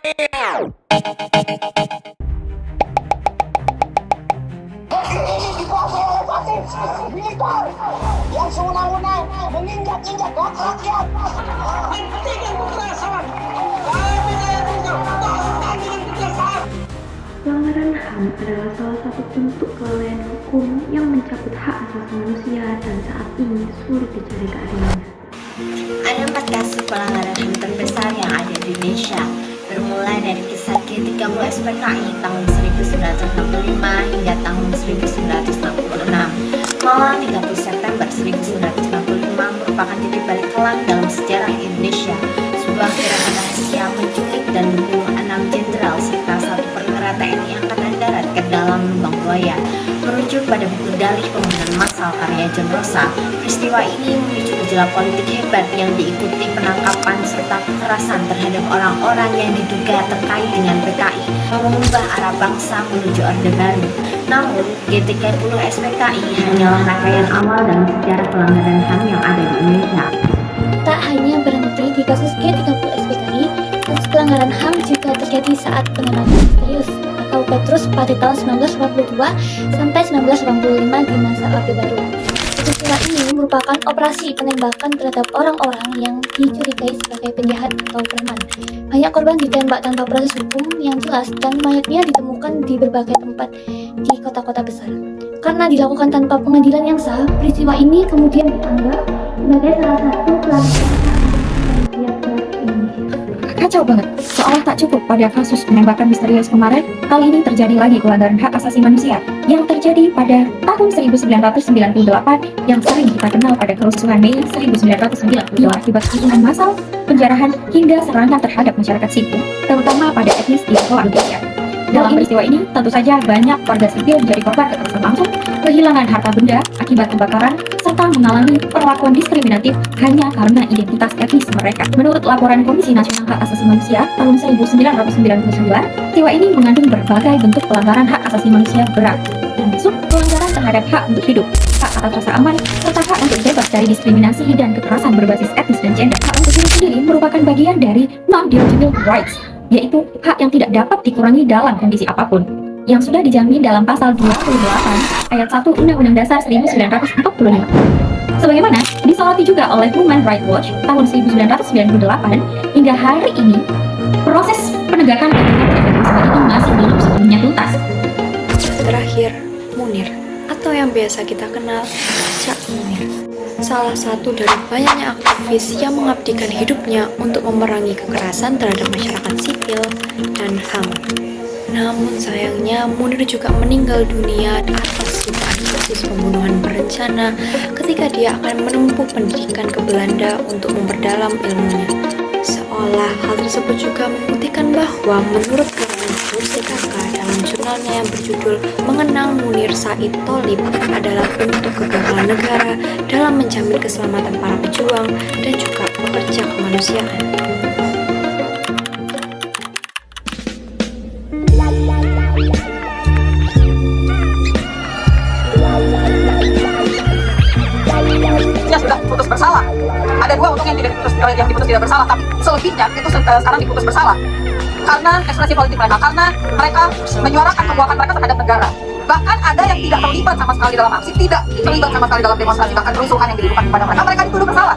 Ini dikuasai oleh fasis militer yang sewenang-wenang menginjak-injak hak rakyat. Hentikan kekerasan. Pelanggaran HAM adalah salah satu bentuk kelalaian hukum yang mencabut hak asasi manusia dan saat ini sulit dicari keadilannya. Ada 4 kasus pelanggaran HAM terbesar yang ada di Indonesia, bermula dari kisah G30 SPKI tahun 1965 hingga tahun 1966. Malam 30 September 1965 merupakan titik balik kelam dalam sejarah Indonesia. Sebuah gerakan rahasia menculik dan membunuh 6 jenderal serta 1 perwira TNI Angkatan Darat ke dalam lubang buaya. Merujuk pada buku dalih pembunuhan massal karya John Rosa, peristiwa ini memicu gejolak politik hebat yang diikuti penangkapan serta kekerasan terhadap orang-orang yang diduga terkait dengan PKI mengubah arah bangsa menuju Orde Baru. Namun, G30 SPKI hanyalah rangkaian awal dalam sejarah pelanggaran HAM yang ada di Indonesia. Tak hanya berhenti di kasus G30 SPKI, kasus pelanggaran HAM juga terjadi saat penembakan misterius atau Petrus pada tahun 1942 sampai 1985 di masa Orde Baru. Peristiwa ini merupakan operasi penembakan terhadap orang-orang yang dicurigai sebagai penjahat atau preman. Banyak korban ditembak tanpa proses hukum yang jelas dan mayatnya ditemukan di berbagai tempat di kota-kota besar. Karena dilakukan tanpa pengadilan yang sah, peristiwa ini kemudian dianggap sebagai salah satu pelanggaran manusia Indonesia. Kacau banget, seolah tak cukup pada kasus penembakan misterius kemarin, kali ini terjadi lagi pelanggaran hak asasi manusia yang terjadi pada tahun 1998 yang sering kita kenal pada kerusuhan Mei 1992 akibat pembunuhan massal, penjarahan, hingga serangan terhadap masyarakat sipil, terutama pada etnis Tionghoa Indonesia. Dalam peristiwa ini, tentu saja banyak warga sipil menjadi korban kekerasan langsung, kehilangan harta benda akibat kebakaran, serta mengalami perlakuan diskriminatif hanya karena identitas etnis mereka. Menurut laporan Komisi Nasional Hak Asasi Manusia tahun 1999, peristiwa ini mengandung berbagai bentuk pelanggaran hak asasi manusia berat, termasuk pelanggaran terhadap hak untuk hidup, hak atas rasa aman, serta hak untuk bebas dari diskriminasi dan kekerasan berbasis etnis dan gender. Hak untuk hidup sendiri merupakan bagian dari non-negotiable rights, yaitu hak yang tidak dapat dikurangi dalam kondisi apapun, yang sudah dijamin dalam pasal 28 ayat 1 Undang-Undang Dasar 1945. Sebagaimana disoroti juga oleh Human Rights Watch tahun 1998, hingga hari ini proses penegakan keadilan terhadap peristiwa ini masih belum sepenuhnya tuntas. Terakhir, Munir, atau yang biasa kita kenal Cak Munir, salah satu dari banyaknya aktivis yang mengabdikan hidupnya untuk memerangi kekerasan terhadap masyarakat sipil dan HAM. Namun sayangnya Munir juga meninggal dunia atas dugaan kasus pembunuhan berencana ketika dia akan menempuh pendidikan ke Belanda untuk memperdalam ilmunya. Seolah hal tersebut juga membuktikan bahwa menurut Kemenhub CKK dalam jurnalnya yang berjudul Mengenang Munir Said Tholib adalah bentuk kegagalan negara dalam menjamin keselamatan para pejuang dan juga pekerja kemanusiaan. Dia sudah diputus bersalah. Ada 2 untuk yang diputus tidak bersalah, tapi selebihnya itu sekarang diputus bersalah karena ekspresi politik mereka, karena mereka menyuarakan kepuasan mereka terhadap negara. Bahkan ada yang tidak terlibat sama sekali dalam aksi, tidak terlibat sama sekali dalam demonstrasi, bahkan kerusuhan yang dituduhkan kepada mereka dituduh bersalah.